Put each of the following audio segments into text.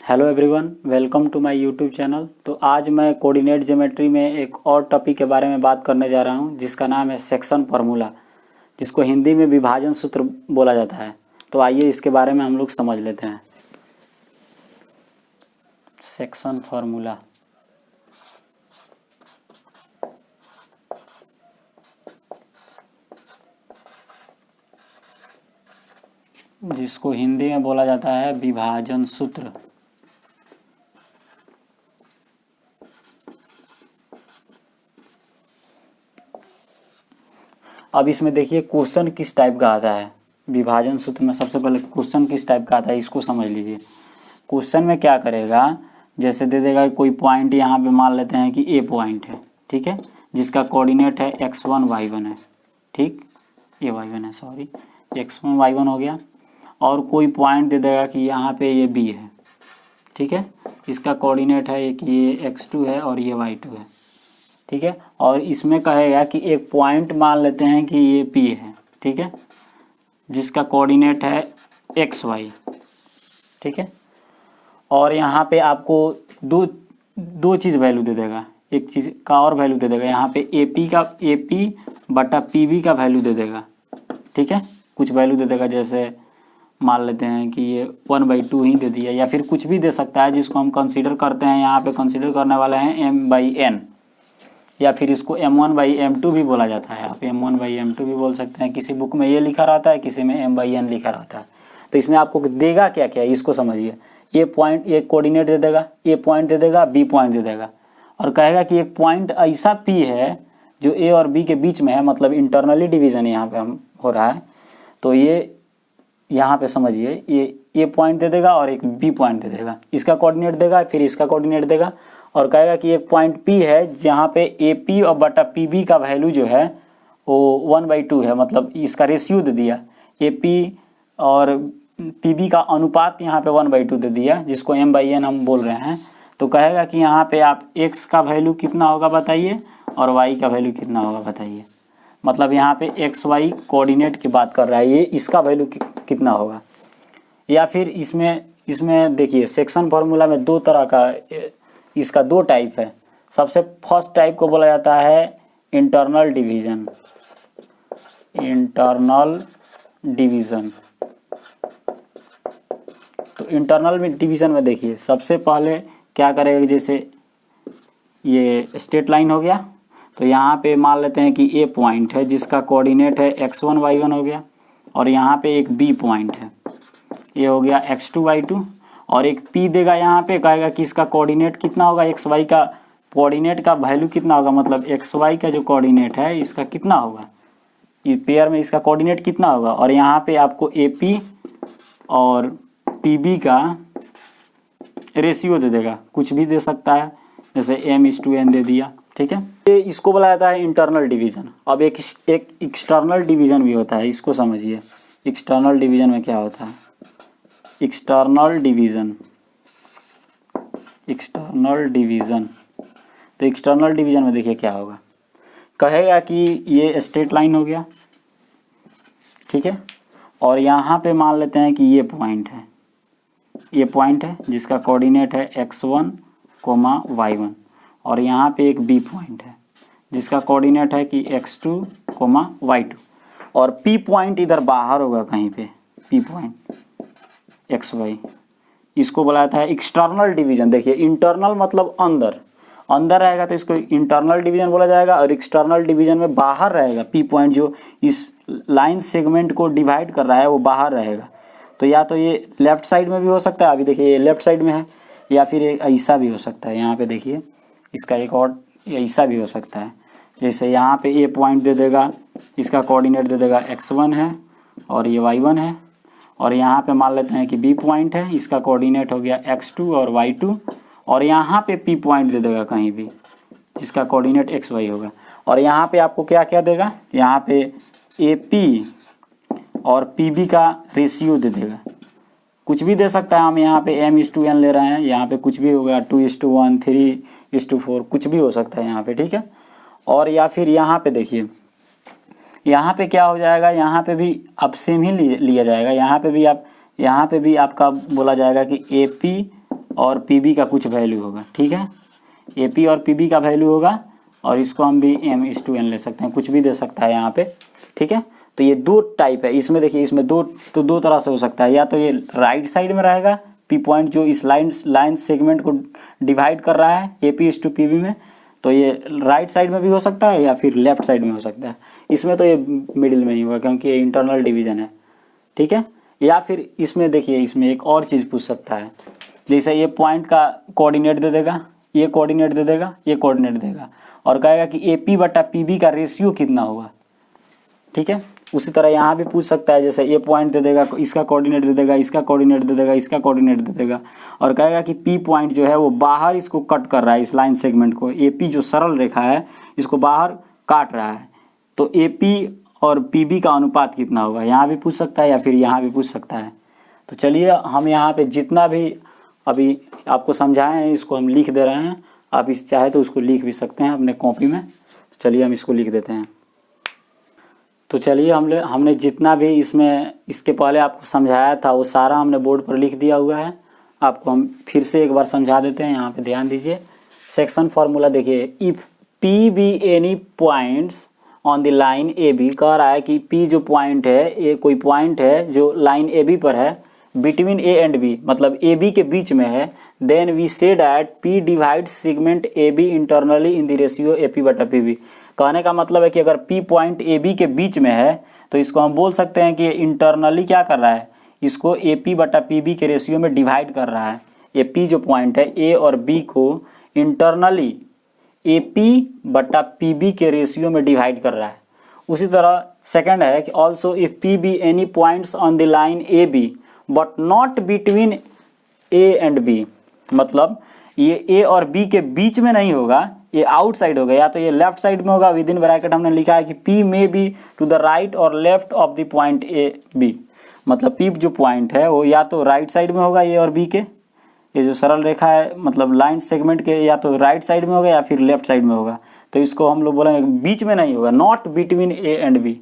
Hello everyone, welcome to my YouTube channel. तो आज मैं कोऑर्डिनेट ज्योमेट्री में एक और टॉपिक के बारे में बात करने जा रहा हूं, जिसका नाम है सेक्शन फार्मूला, जिसको हिंदी में विभाजन सूत्र बोला जाता है। तो आइए इसके बारे में हम लोग समझ लेते हैं। सेक्शन फार्मूला, जिसको हिंदी में बोला जाता है विभाजन सूत्र। अब इसमें देखिए क्वेश्चन किस टाइप का आता है। विभाजन सूत्र में सबसे पहले क्वेश्चन किस टाइप का आता है इसको समझ लीजिए। क्वेश्चन में क्या करेगा, जैसे दे देगा कोई पॉइंट, यहाँ पे मान लेते हैं कि ए पॉइंट है, ठीक है, जिसका कोऑर्डिनेट है x1 y1 है, ठीक, ये y1 है, सॉरी, x1 y1 हो गया। और कोई पॉइंट दे देगा कि यहाँ पे ये b है, ठीक है, इसका कोऑर्डिनेट है कि ये x2 है और ये y2 है, ठीक है। और इसमें कहेगा कि एक पॉइंट मान लेते हैं कि ये P है, ठीक है, जिसका कोऑर्डिनेट है XY, ठीक है। और यहाँ पे आपको दो चीज़ वैल्यू दे देगा, एक चीज़ का और वैल्यू दे देगा, यहाँ पे AP बटा PB का वैल्यू दे देगा, ठीक है, कुछ वैल्यू दे देगा। जैसे मान लेते हैं कि ये 1/2 ही दे दिया, या फिर कुछ भी दे सकता है, जिसको हम कंसीडर करते हैं, यहाँ पे कंसीडर करने वाले हैं m/n, या फिर इसको m1/m2 भी बोला जाता है। आप m1/m2 भी बोल सकते हैं। किसी बुक में ये लिखा रहता है, किसी में m/n लिखा रहता है। तो इसमें आपको देगा क्या क्या इसको समझिए। ये पॉइंट, एक कोऑर्डिनेट दे देगा, ए पॉइंट दे देगा, बी पॉइंट दे देगा, और कहेगा कि एक पॉइंट ऐसा P है जो ए और बी के बीच में है, मतलब इंटरनली डिवीज़न यहाँ पे हम हो रहा है। तो ये यहाँ पे समझिए, ये ए पॉइंट दे देगा और एक बी पॉइंट दे देगा, इसका कोऑर्डिनेट देगा, फिर इसका कोऑर्डिनेट देगा, और कहेगा कि एक पॉइंट P है जहाँ पे AP और बटा PB का वैल्यू जो है वो 1/2 है, मतलब इसका रेशियो दे दिया, AP और PB का अनुपात यहाँ पे 1/2 दे दिया, जिसको m/n हम बोल रहे हैं। तो कहेगा कि यहाँ पे आप x का वैल्यू कितना होगा बताइए, और y का वैल्यू कितना होगा बताइए। मतलब यहाँ पे XY कोऑर्डिनेट की बात कर रहा है, ये इसका वैल्यू कितना होगा। या फिर इसमें देखिए सेक्शन फार्मूला में दो तरह का, इसका दो टाइप है। सबसे फर्स्ट टाइप को बोला जाता है इंटरनल डिवीज़न। इंटरनल डिवीज़न, तो इंटरनल में डिवीज़न में देखिए सबसे पहले क्या करेगा, जैसे ये स्ट्रेट लाइन हो गया, तो यहाँ पे मान लेते हैं कि ए पॉइंट है जिसका कोऑर्डिनेट है x1 y1 हो गया, और यहाँ पे एक बी पॉइंट है, ये हो गया x2 y2, और एक P देगा। यहाँ पे कहेगा कि इसका कोऑर्डिनेट कितना होगा, XY का कोऑर्डिनेट का वैल्यू कितना होगा, मतलब XY का जो कोऑर्डिनेट है इसका कितना होगा, ये पेयर में इसका कोऑर्डिनेट कितना होगा। और यहाँ पे आपको AP और PB का रेशियो दे देगा, कुछ भी दे सकता है, जैसे m/n दे दिया, ठीक है। ये इसको बोला जाता है इंटरनल डिवीज़न। अब एक एक्सटर्नल डिवीज़न भी होता है, इसको समझिए। एक्सटर्नल डिवीज़न में क्या होता है, एक्सटर्नल डिवीज़न, एक्सटर्नल डिवीज़न, तो एक्सटर्नल डिवीज़न में देखिए क्या होगा, कहेगा कि ये स्ट्रेट लाइन हो गया, ठीक है, और यहाँ पे मान लेते हैं कि ये पॉइंट है, ये पॉइंट है जिसका कोऑर्डिनेट है x1, y1, और यहाँ पे एक बी पॉइंट है जिसका कोऑर्डिनेट है कि x2, y2, और P पॉइंट इधर बाहर होगा कहीं पे, P पॉइंट XY, इसको बोला जाता है एक्सटर्नल डिवीज़न। देखिए इंटरनल मतलब अंदर रहेगा तो इसको इंटरनल डिवीज़न बोला जाएगा, और एक्सटर्नल डिवीज़न में बाहर रहेगा, P पॉइंट जो इस लाइन सेगमेंट को डिवाइड कर रहा है वो बाहर रहेगा। तो या तो ये लेफ़्ट साइड में भी हो सकता है, अभी देखिए ये लेफ़्ट साइड में है, या फिर एक ऐसा भी हो सकता है, यहाँ पे देखिए इसका एक और ऐसा भी हो सकता है। जैसे यहाँ पे ए पॉइंट दे देगा, इसका कोऑर्डिनेट दे देगा x1 है और ये y1 है, और यहाँ पे मान लेते हैं कि बी पॉइंट है, इसका कोऑर्डिनेट हो गया x2 और y2, और यहाँ पे P पॉइंट दे देगा कहीं भी जिसका कोऑर्डिनेट xy होगा। और यहाँ पे आपको क्या क्या देगा, यहाँ पे AP और PB का रेशियो दे देगा, कुछ भी दे सकता है। हम यहाँ पे m/n ले रहे हैं, यहाँ पे कुछ भी होगा 2:1, 3:4, कुछ भी हो सकता है यहाँ पे, ठीक है। और या फिर यहाँ पे देखिए, यहाँ पे क्या हो जाएगा, यहाँ पे भी अब सेम ही लिया जाएगा। यहाँ पे भी आपका बोला जाएगा कि AP और पीबी का कुछ वैल्यू होगा, ठीक है। एपी और पीबी का वैल्यू होगा और इसको हम भी m/n ले सकते हैं, कुछ भी दे सकता है यहाँ पे, ठीक है। तो ये दो टाइप है इसमें, देखिए इसमें दो तरह से हो सकता है, या तो ये राइट साइड में रहेगा पी पॉइंट जो इस लाइन सेगमेंट को डिवाइड कर रहा है AP/PB में, तो ये राइट साइड में भी हो सकता है या फिर लेफ्ट साइड में हो सकता है। इसमें तो ये मिडिल में ही होगा क्योंकि ये इंटरनल डिवीजन है, ठीक है। या फिर इसमें देखिए, इसमें एक और चीज़ पूछ सकता है, जैसे ये पॉइंट का कोऑर्डिनेट दे देगा, ये कोऑर्डिनेट दे देगा, ये कोऑर्डिनेट देगा और कहेगा कि AP/PB का रेशियो कितना होगा, ठीक है। उसी तरह यहाँ भी पूछ सकता है, जैसे ये पॉइंट दे देगा, इसका कोऑर्डिनेट दे देगा, इसका कोऑर्डिनेट दे देगा, इसका कोऑर्डिनेट दे देगा और कहेगा कि P पॉइंट जो है वो बाहर इसको कट कर रहा है, इस लाइन सेगमेंट को, AP जो सरल रेखा है इसको बाहर काट रहा है, तो AP और PB का अनुपात कितना होगा, यहाँ भी पूछ सकता है या फिर यहाँ भी पूछ सकता है। तो चलिए हम यहाँ पे जितना भी अभी आपको समझाए हैं इसको हम लिख दे रहे हैं, आप इस चाहे तो उसको लिख भी सकते हैं अपने कॉपी में। चलिए हम इसको लिख देते हैं। तो चलिए हमने जितना भी इसमें इसके पहले आपको समझाया था वो सारा हमने बोर्ड पर लिख दिया हुआ है। आपको हम फिर से एक बार समझा देते हैं, यहाँ पे ध्यान दीजिए। सेक्शन फार्मूला देखिए, if P be any points on the line AB, कह रहा है कि P जो पॉइंट है, ये कोई पॉइंट है जो लाइन AB पर है, बिटवीन A एंड B, मतलब AB के बीच में है, then we say that P divide segment AB internally in the ratio AP/PB। कहने का मतलब है कि अगर P पॉइंट AB के बीच में है तो इसको हम बोल सकते हैं कि इंटरनली क्या कर रहा है, इसको AP/PB के रेशियो में डिवाइड कर रहा है। ये P जो पॉइंट है A और B को इंटरनली AP/PB के रेशियो में डिवाइड कर रहा है। उसी तरह सेकंड है कि also if P be any points on the line AB but not between A and B, मतलब ये A और B के बीच में नहीं होगा, ये आउटसाइड होगा, या तो ये लेफ्ट साइड में होगा, विद इन ब्रैकेट हमने लिखा है कि P may be to the right और left of the point AB, मतलब P जो पॉइंट है वो या तो राइट साइड में होगा A और B के, ये जो सरल रेखा है मतलब लाइन सेगमेंट के, या तो राइट साइड में होगा या फिर लेफ्ट साइड में होगा, तो इसको हम लोग बोलेंगे बीच में नहीं होगा, not between A and B,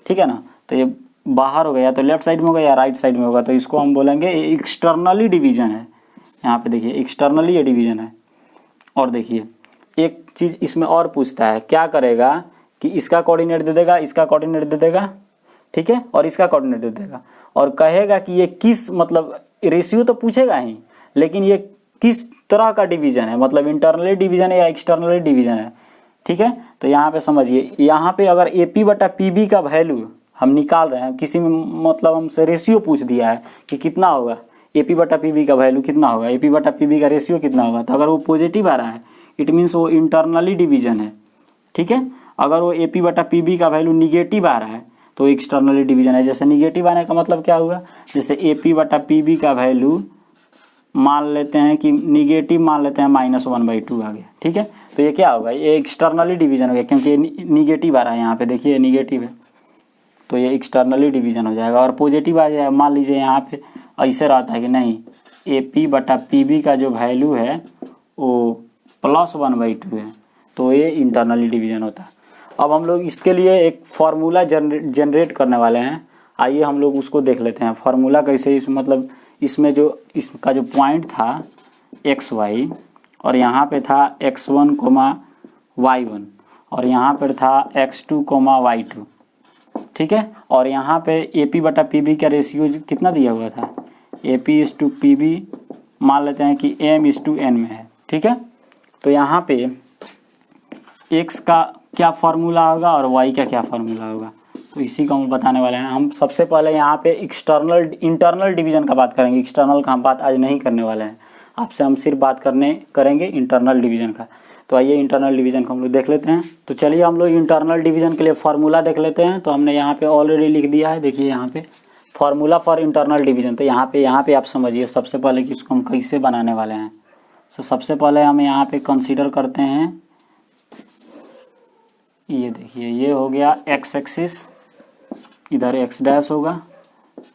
ठीक है ना। तो ये बाहर होगा, या तो लेफ्ट साइड में होगा या राइट साइड में होगा, तो इसको हम बोलेंगे एक्सटर्नली डिवीजन है। यहाँ पे देखिए एक्सटर्नली ये डिवीजन है। और देखिए एक चीज़ इसमें और पूछता है, क्या करेगा कि इसका कोऑर्डिनेट दे देगा, इसका कोऑर्डिनेट दे देगा, ठीक है, और इसका कोऑर्डिनेट दे देगा और कहेगा कि ये किस, मतलब रेशियो तो पूछेगा ही, लेकिन ये किस तरह का डिवीजन है, मतलब इंटरनली डिवीजन है या एक्सटर्नली डिवीजन है, ठीक है। तो यहाँ पे समझिए, यहाँ पे अगर AP/PB का वैल्यू हम निकाल रहे हैं, किसी में मतलब हमसे रेशियो पूछ दिया है कि कितना होगा AP/PB का वैल्यू कितना होगा, AP/PB का रेशियो कितना होगा, तो अगर वो पॉजिटिव आ रहा है इट मीन्स वो इंटरनली डिवीजन है, ठीक है। अगर वो AP/PB का वैल्यू निगेटिव आ रहा है तो एक्सटर्नली डिवीजन है। जैसे निगेटिव आने का मतलब क्या हुआ, जैसे AP/PB का वैल्यू मान लेते हैं कि निगेटिव मान लेते हैं -1/2 आ गया, ठीक है, तो ये क्या होगा, ये एक्सटर्नली डिवीजन हो गया क्योंकि ये निगेटिव आ रहा है, यहाँ पे देखिए निगेटिव है तो ये एक्सटर्नली डिवीजन हो जाएगा। और पॉजिटिव आ जाएगा, मान लीजिए यहाँ पे ऐसे रहता है कि नहीं AP/PB का जो वैल्यू है वो +1/2 है, तो ये इंटरनली डिवीजन होता है। अब हम लोग इसके लिए एक फार्मूला जनरेट करने वाले हैं, आइए हम लोग उसको देख लेते हैं। फार्मूला कैसे, इस मतलब इसमें जो इसका जो पॉइंट था XY और यहाँ पे था X1, Y1 और यहाँ पर था X2, Y2, ठीक है। और यहाँ पे AP/PB का रेशियो कितना दिया हुआ था, AP/PB मान लेते हैं कि M/N में है, ठीक है। तो यहाँ पे X का क्या फार्मूला होगा और Y का क्या फार्मूला होगा, तो इसी को हम बताने वाले हैं। हम सबसे पहले यहाँ पे इंटरनल डिवीजन का बात करेंगे, एक्सटर्नल का हम बात आज नहीं करने वाले हैं, आपसे हम सिर्फ बात करेंगे इंटरनल डिवीजन का। तो आइए इंटरनल डिवीजन को हम लोग देख लेते हैं। तो चलिए हम लोग इंटरनल डिवीजन के लिए फार्मूला देख लेते हैं। तो हमने यहाँ पे ऑलरेडी लिख दिया है, देखिए यहाँ पे फार्मूला फॉर इंटरनल डिवीजन। तो यहाँ पे आप समझिए सबसे पहले कि इसको हम कैसे बनाने वाले हैं। तो सबसे पहले हम यहाँ पे कंसीडर करते हैं, ये देखिए ये हो गया x एक्सिस, इधर x डैश होगा,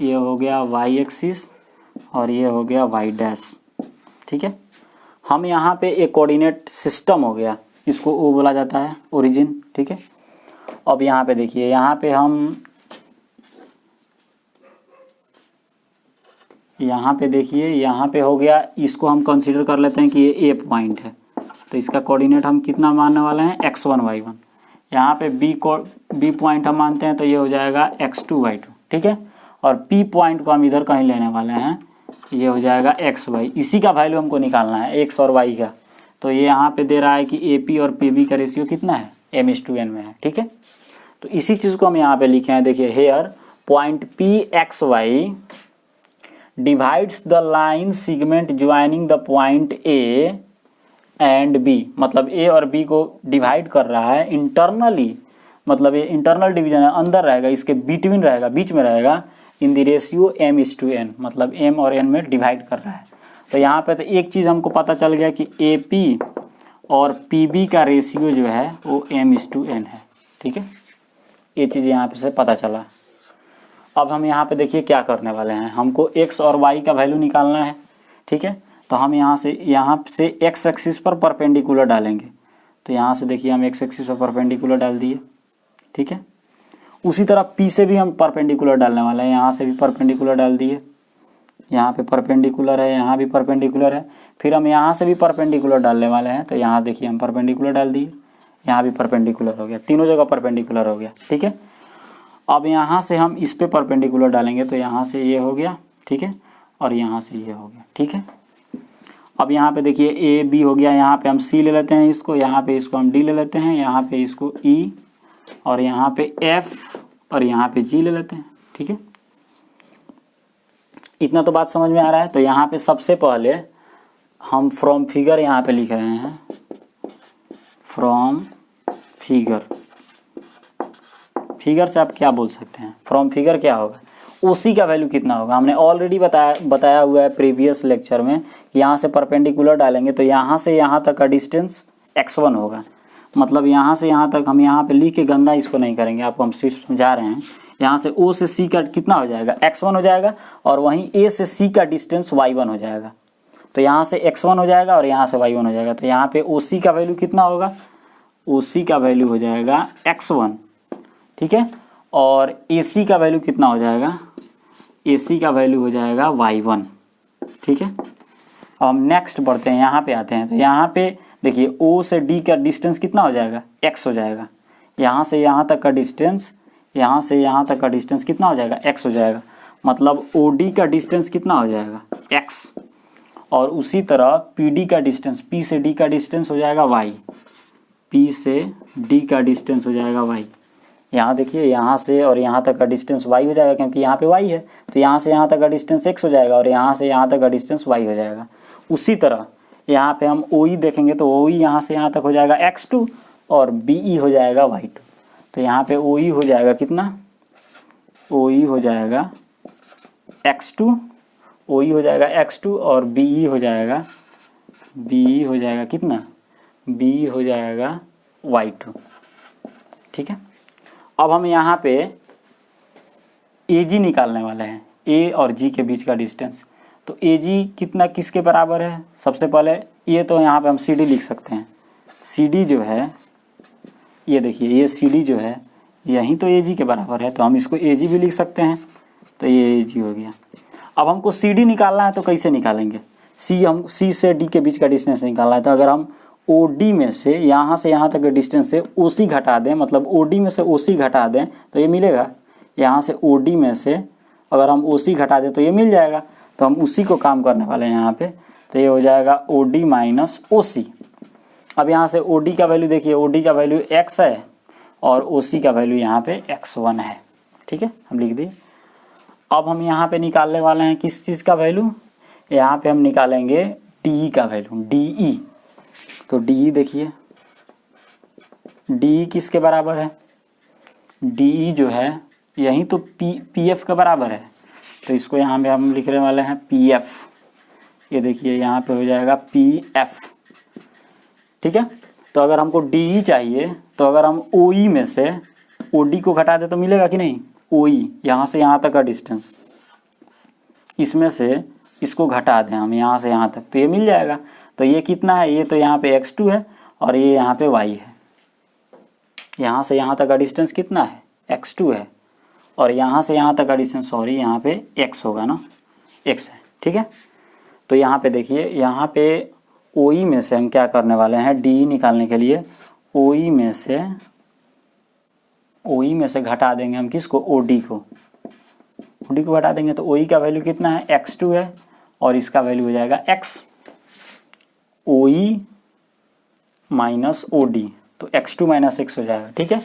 ये हो गया y एक्सिस और ये हो गया y डैश, ठीक है। हम यहाँ पे एक कोऑर्डिनेट सिस्टम हो गया, इसको O बोला जाता है, ओरिजिन, ठीक है। अब यहाँ पे देखिए, यहाँ पे हम यहाँ पे देखिए, यहाँ पे हो गया, इसको हम कंसीडर कर लेते हैं कि ये ए पॉइंट है, तो इसका कोऑर्डिनेट हम कितना मानने वाले हैं, x1 y1। यहाँ पे बी पॉइंट हम मानते हैं तो ये हो जाएगा x2 y2, ठीक है। और पी पॉइंट को हम इधर कहीं लेने वाले हैं, ये हो जाएगा xy। इसी का वैल्यू हमको निकालना है, x और y का। तो ये यहाँ पे दे रहा है कि AP और PB का रेशियो कितना है, m/n में है, ठीक है। तो इसी चीज़ को हम यहाँ पे लिखे हैं, देखिए here point PXY divides the line segment joining the point A and B, मतलब A और B को डिवाइड कर रहा है इंटरनली, मतलब ये इंटरनल डिवीजन है, अंदर रहेगा, इसके बिटवीन रहेगा, बीच में रहेगा, इन द रेशियो m/n, मतलब m और n में डिवाइड कर रहा है। तो यहाँ पे तो एक चीज़ हमको पता चल गया कि AP और PB का रेशियो जो है वो m/n है, ठीक है। ये चीज़ यहाँ पे से पता चला। अब हम यहाँ पे देखिए क्या करने वाले हैं, हमको x और y का वैल्यू निकालना है, ठीक है। तो हम यहाँ से x एक्सिस पर परपेंडिकुलर डालेंगे। तो यहाँ से देखिए हम x एक्सिस पर परपेंडिकुलर डाल दिए, ठीक है। उसी तरह P से भी हम परपेंडिकुलर डालने वाले हैं, यहाँ से भी परपेंडिकुलर डाल दिए, यहाँ पे परपेंडिकुलर है, यहाँ भी परपेंडिकुलर है। फिर हम यहाँ से भी परपेंडिकुलर डालने वाले हैं, तो यहाँ देखिए हम परपेंडिकुलर डाल दिए, यहाँ भी परपेंडिकुलर हो गया, तीनों जगह परपेंडिकुलर हो गया, ठीक है। अब यहाँ से हम इस पे परपेंडिकुलर डालेंगे, तो यहाँ से ये हो गया, ठीक है, और यहाँ से ये हो गया, ठीक है। अब यहाँ पे देखिए ए बी हो गया, यहाँ पे हम सी ले लेते हैं इसको, यहाँ पे इसको हम डी ले लेते हैं, यहाँ पे इसको ई, और यहाँ पे एफ, और यहाँ पे जी ले लेते हैं, ठीक है। इतना तो बात समझ में आ रहा है। तो यहाँ पे सबसे पहले हम फ्रॉम फिगर यहाँ पे लिख रहे हैं, फ्रॉम फिगर। फिगर से आप क्या बोल सकते हैं, फ्रॉम फिगर क्या होगा, ओसी का वैल्यू कितना होगा। हमने ऑलरेडी बताया हुआ है प्रीवियस लेक्चर में कि यहाँ से परपेंडिकुलर डालेंगे तो यहाँ से यहाँ तक का डिस्टेंस x1 होगा, मतलब यहाँ से यहाँ तक। हम यहाँ पे लिख के गंदा इसको नहीं करेंगे, आपको हम सिर्फ समझा रहे हैं। यहाँ से O से C का कितना हो जाएगा, x1 हो जाएगा, और वहीं A से C का डिस्टेंस y1 हो जाएगा। तो यहाँ से x1 हो जाएगा और यहाँ से y1 हो जाएगा। तो यहाँ पे OC का वैल्यू कितना होगा, OC का वैल्यू हो जाएगा x1, ठीक है। और AC का वैल्यू कितना हो जाएगा, AC का वैल्यू हो जाएगा y1, ठीक है। अब हम नेक्स्ट बढ़ते हैं, यहाँ पे आते हैं। तो यहाँ पे देखिए O से D का डिस्टेंस कितना हो जाएगा, x हो जाएगा। यहाँ से यहाँ तक का डिस्टेंस, यहाँ से यहाँ तक का डिस्टेंस कितना हो जाएगा, x हो जाएगा। मतलब OD का डिस्टेंस कितना हो जाएगा, x। और उसी तरह PD का डिस्टेंस, P से D का डिस्टेंस हो जाएगा y, P से D का डिस्टेंस हो जाएगा y। यहाँ देखिए यहाँ से और यहाँ तक का डिस्टेंस y हो जाएगा, क्योंकि यहाँ पे y है। तो यहाँ से यहाँ तक का डिस्टेंस x हो जाएगा, और यहाँ से यहाँ तक का डिस्टेंस y हो जाएगा। उसी तरह यहाँ पे हम OE देखेंगे तो OE यहाँ से यहाँ तक हो जाएगा x2, और BE हो जाएगा y2। तो यहाँ पे OE हो जाएगा कितना, OE हो जाएगा x2, OE हो जाएगा x2, और BE हो जाएगा कितना, BE हो जाएगा y2, ठीक है। अब हम यहाँ पे AG निकालने वाले हैं, A और G के बीच का डिस्टेंस। तो AG कितना किसके बराबर है, सबसे पहले ये तो यहाँ पे हम CD लिख सकते हैं। CD जो है, ये देखिए ये CD जो है यही तो AG के बराबर है, तो हम इसको AG भी लिख सकते हैं। तो ये AG हो गया। अब हमको CD निकालना है, तो कैसे निकालेंगे, C से D के बीच का डिस्टेंस निकालना है। तो अगर हम OD में से यहाँ तक के डिस्टेंस से OC घटा दें, मतलब OD में से OC घटा दें तो ये मिलेगा। यहाँ से OD में से अगर हम OC घटा दें तो ये मिल जाएगा। तो हम उसी को काम करने वाले हैं यहाँ पे। तो ये हो जाएगा OD माइनस OC। अब यहाँ से OD का वैल्यू देखिए, OD का वैल्यू x है और OC का वैल्यू यहाँ पे x1 है, ठीक है, हम लिख दिए। अब हम यहाँ पे निकालने वाले हैं किस चीज़ का वैल्यू, यहाँ पे हम निकालेंगे DE का वैल्यू, DE। तो DE देखिए, DE किसके बराबर है, DE जो है यही तो PF के बराबर है। तो इसको यहाँ पे हम लिखने वाले हैं PF। ये देखिए यहाँ पे हो जाएगा PF, ठीक है। तो अगर हमको DE चाहिए तो अगर हम OE में से OD को घटा दे तो मिलेगा कि नहीं, OE यहाँ से यहाँ तक का डिस्टेंस, इसमें से इसको घटा दें हम यहाँ से यहाँ तक, तो ये मिल जाएगा। तो ये कितना है, ये तो यहाँ पे x2 है और ये यहाँ पे y है। यहाँ से यहाँ तक का डिस्टेंस कितना है, x2 है, और यहाँ से यहाँ तक का डिस्टेंस, सॉरी यहाँ पे x होगा ना, x है। ठीक है। तो यहाँ पे देखिए, यहाँ पे OE में से हम क्या करने वाले हैं, DE निकालने के लिए OE में से घटा देंगे हम किसको, OD को घटा देंगे। तो OE का वैल्यू कितना है, x2 है, और इसका वैल्यू हो जाएगा x, OE माइनस OD, तो x2 माइनस x हो जाएगा, ठीक है।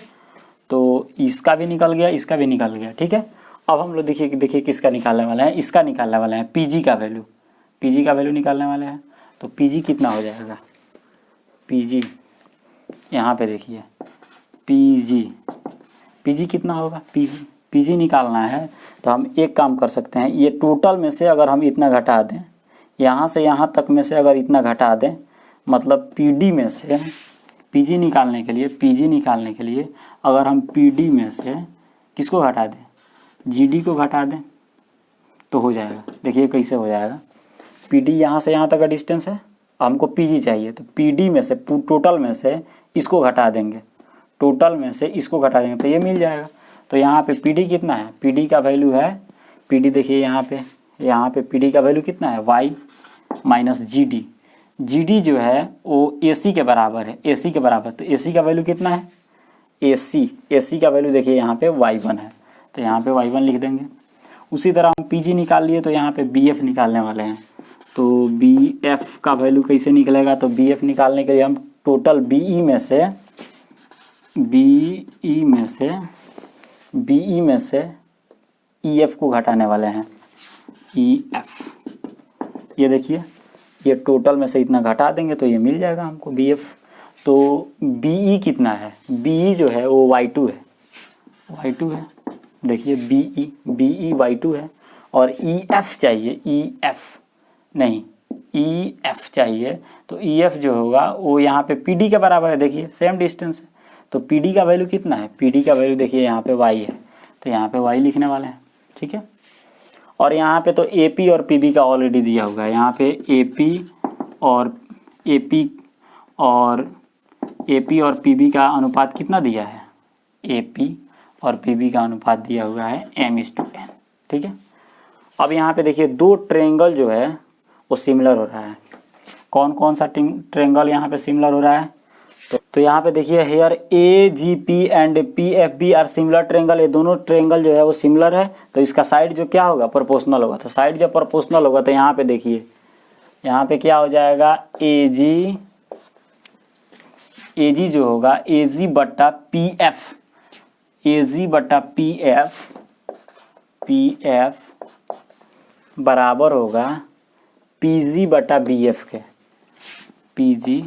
तो इसका भी निकल गया, इसका भी निकल गया, ठीक है। अब हम लोग देखिए किसका निकालने वाले हैं, इसका निकालने वाले हैं, PG का वैल्यू निकालने वाले हैं। तो PG कितना हो जाएगा, PG यहाँ पे देखिए, PG कितना होगा, PG निकालना है। तो हम एक काम कर सकते हैं, ये टोटल में से अगर हम इतना घटा दें, यहाँ से यहाँ तक में से अगर इतना घटा दें, मतलब PD में से PG निकालने के लिए अगर हम PD में से किसको घटा दें, GD को घटा दें, तो हो जाएगा। देखिए कैसे हो जाएगा, PD यहाँ से यहाँ तक का डिस्टेंस है, हमको PG चाहिए, तो PD में से टोटल में से इसको घटा देंगे, तो ये मिल जाएगा। तो यहाँ पे PD कितना है, PD का वैल्यू है, PD देखिए यहाँ पे PD का वैल्यू कितना है, y माइनस GD जो है वो AC के बराबर है, तो AC का वैल्यू कितना है, AC का वैल्यू देखिए यहाँ पे y1 है, तो यहाँ पे y1 लिख देंगे। उसी तरह हम PG निकाल लिए, तो यहाँ पे BF निकालने वाले हैं। तो BF का वैल्यू कैसे निकलेगा, तो BF निकालने के लिए हम टोटल BE में से EF को घटाने वाले हैं, EF। ये देखिए, ये टोटल में से इतना घटा देंगे तो ये मिल जाएगा हमको BF। तो BE कितना है, BE जो है वो y2 है, देखिए BE y2 है, और EF चाहिए, तो EF जो होगा वो यहाँ पे PD के बराबर है, देखिए सेम डिस्टेंस है। तो PD का वैल्यू कितना है, PD का वैल्यू देखिए यहाँ पे y है, तो यहाँ पे y लिखने वाले हैं, ठीक है। और यहाँ पे तो AP और PB का ऑलरेडी दिया हुआ है, यहाँ पे AP और PB का अनुपात कितना दिया है, AP और PB का अनुपात दिया हुआ है m/n, ठीक है। अब यहाँ पे देखिए दो ट्रायंगल जो है वो सिमिलर हो रहा है। कौन सा ट्रायंगल यहाँ पे सिमिलर हो रहा है, तो यहाँ पे देखिए here AGP and PFB are similar triangle, ये दोनों ट्रायंगल जो है वो सिमिलर है। तो इसका साइड जो क्या होगा, प्रोपोर्शनल होगा। तो साइड जब प्रोपोर्शनल होगा तो यहाँ पे देखिए, यहाँ पे क्या हो जाएगा, AG जो होगा AG बट्टा PF बराबर होगा PG बटा BF के, PG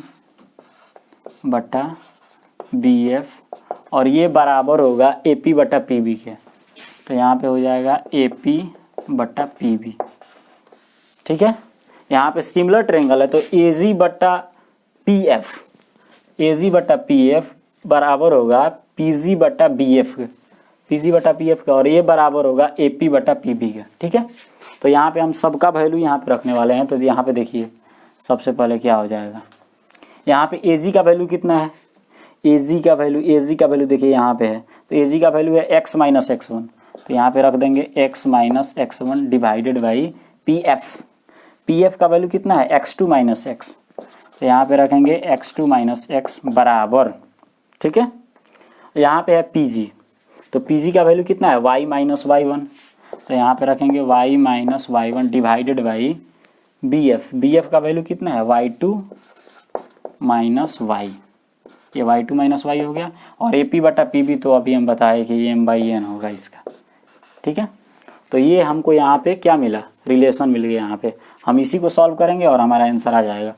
बटा BF, और ये बराबर होगा AP बटा PB के। तो यहाँ पे हो जाएगा AP बटा PB, ठीक है। यहाँ पे सिमिलर ट्रायंगल है, तो AG बटा PF बराबर होगा PG बटा BF के, और ये बराबर होगा AP बटा PB के, ठीक है। तो यहाँ पे हम सबका वैल्यू यहाँ पे रखने वाले हैं। तो यहाँ पे देखिए सबसे पहले क्या हो जाएगा, यहाँ पे AG का वैल्यू कितना है, AG का वैल्यू देखिए यहाँ पे है, तो AG का वैल्यू है x माइनस x1, तो यहाँ पे रख देंगे x minus x1 divided by PF का वैल्यू कितना है, x2 माइनस x, तो यहाँ पे रखेंगे x2 माइनस x बराबर, ठीक है। यहाँ पे है PG, तो PG का वैल्यू कितना है, y माइनस y1, तो यहाँ पे रखेंगे y minus y1 divided by BF का वैल्यू कितना है, y2 माइनस y, ये y2 माइनस y हो गया। और AP बटा PB तो अभी हम बताए कि ये m/n होगा इसका, ठीक है। तो ये हमको यहाँ पे क्या मिला, रिलेशन मिल गया। यहाँ पे हम इसी को सॉल्व करेंगे और हमारा आंसर आ जाएगा।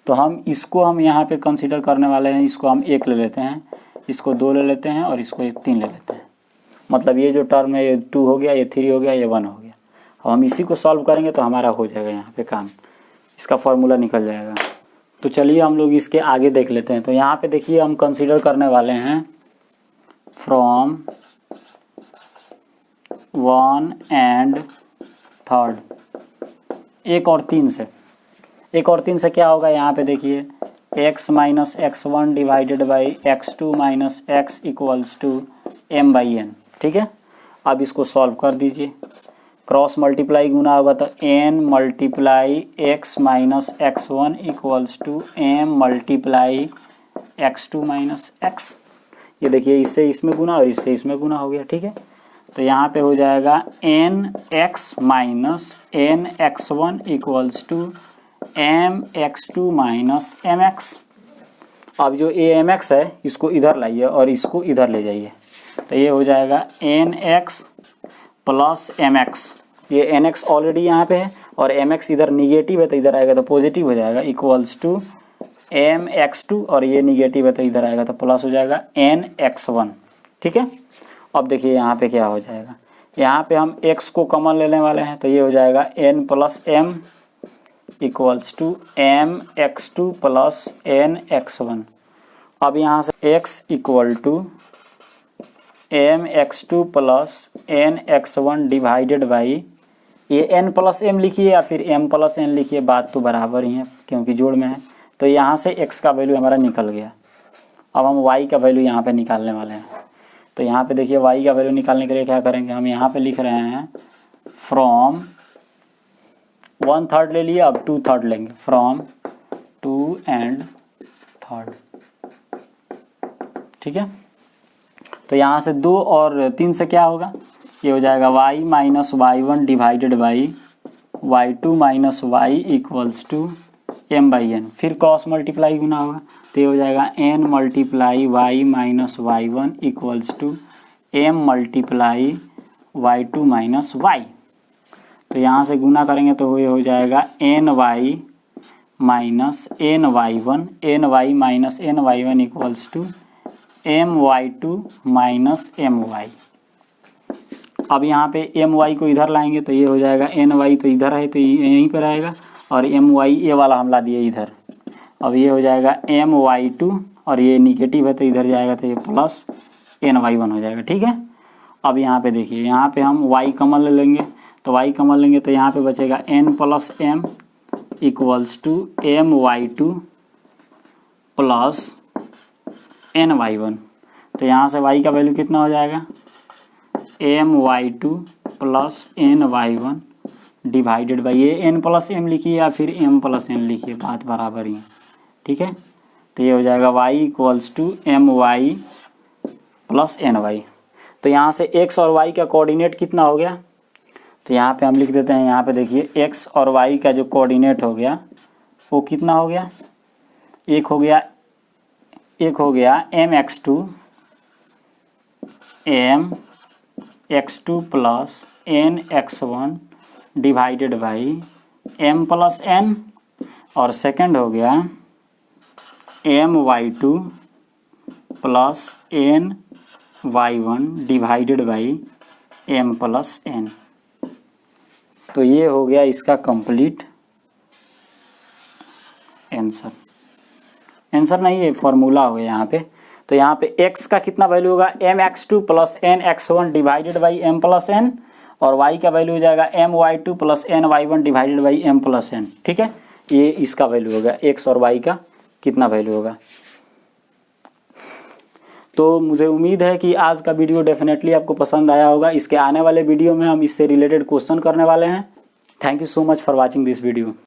तो हम इसको यहाँ पे कंसीडर करने वाले हैं, इसको हम 1 ले लेते हैं, इसको 2 ले लेते हैं, और इसको 3 ले लेते हैं। मतलब ये जो टर्म है ये 2 हो गया, ये 3 हो गया, ये 1 हो गया। अब हम इसी को सॉल्व करेंगे तो हमारा हो जाएगा यहाँ पे काम, इसका फॉर्मूला निकल जाएगा। तो चलिए हम लोग इसके आगे देख लेते हैं। तो यहाँ पे देखिए हम कंसीडर करने वाले हैं फ्रॉम 1 एंड 3, 1 और 3 से क्या होगा, यहाँ पे देखिए x minus x1 divided by x2 minus x equals to m/n, ठीक है। अब इसको सॉल्व कर दीजिए। क्रॉस मल्टीप्लाई गुना होगा तो n multiply x minus x1 equals to m multiply x2 minus x। ये देखिए इससे इसमें गुना और इससे इसमें गुना हो गया, ठीक है। तो यहाँ पे हो जाएगा nx minus nx1 equals to mx2 minus mx। अब जो amx है इसको इधर लाइए और इसको इधर ले जाइए, तो ये हो जाएगा nx प्लस mx। ये nx ऑलरेडी यहाँ पे है और mx इधर निगेटिव है तो इधर आएगा तो पॉजिटिव हो जाएगा, इक्वल्स टू mx2, और ये निगेटिव है तो इधर आएगा तो प्लस हो जाएगा nx1, ठीक है। अब देखिए यहाँ पे क्या हो जाएगा, यहाँ पे हम x को कॉमन लेने वाले हैं तो ये हो जाएगा n plus m equals to mx2 plus nx1। अब यहाँ से x equal to mx2 plus nx1 divided by, ये n प्लस m लिखिए या फिर m प्लस n लिखिए, बात तो बराबर ही है क्योंकि जोड़ में है। तो यहाँ से x का वैल्यू हमारा निकल गया। अब हम y का वैल्यू यहाँ पे निकालने वाले हैं। तो यहाँ पे देखिए y का वैल्यू निकालने के लिए क्या करेंगे, हम यहाँ पे लिख रहे हैं फ्रॉम 1/3 ले लिए, अब 2/3 लेंगे, फ्रॉम 2 and 3, ठीक है। तो यहाँ से 2 और 3 से क्या होगा, ये हो जाएगा y minus y1 divided by y2 minus y equals to m by n। फिर क्रॉस मल्टीप्लाई गुना होगा तो ये हो जाएगा n multiply y minus y1 equals to m multiply y2 minus y। तो यहाँ से गुना करेंगे तो ये हो जाएगा ny minus ny1, ny minus ny1 equals to my2 minus my। अब यहाँ पे my को इधर लाएंगे तो ये हो जाएगा ny तो इधर है तो यहीं पर आएगा, और my ये वाला हम ला दिए इधर। अब ये हो जाएगा my2 और ये निगेटिव है तो इधर जाएगा तो ये प्लस ny1 हो जाएगा, ठीक है। अब यहाँ पे देखिए, यहाँ पे हम y कॉमन ले लेंगे तो y कॉमन लेंगे तो यहाँ पे बचेगा n plus m equals to my2 plus ny1। तो यहाँ से y का वैल्यू कितना हो जाएगा, my2 plus ny1 divided by, ये n प्लस m लिखिए या फिर m प्लस n लिखिए, बात बराबर ही, ठीक है। तो ये हो जाएगा y equals to my plus ny। तो यहाँ से x और y का कोऑर्डिनेट कितना हो गया, तो यहाँ पे हम लिख देते हैं, यहाँ पे देखिए x और y का जो कोऑर्डिनेट हो गया वो कितना हो गया, एक हो गया mx2 plus nx1 divided by m plus n, और सेकंड हो गया my2 plus ny1 divided by m plus n। तो ये हो गया इसका कंप्लीट आंसर नहीं, ये फॉर्मूला हो गया यहाँ पे। तो यहाँ पे x का कितना वैल्यू होगा, mx2 plus nx1 divided by m plus n, और y का वैल्यू हो जाएगा my2 plus ny1 divided by m plus n, ठीक है। ये इसका वैल्यू होगा, x और y का कितना वैल्यू होगा। तो मुझे उम्मीद है कि आज का वीडियो डेफिनेटली आपको पसंद आया होगा। इसके आने वाले वीडियो में हम इससे रिलेटेड क्वेश्चन करने वाले हैं। Thank you so much for watching this video.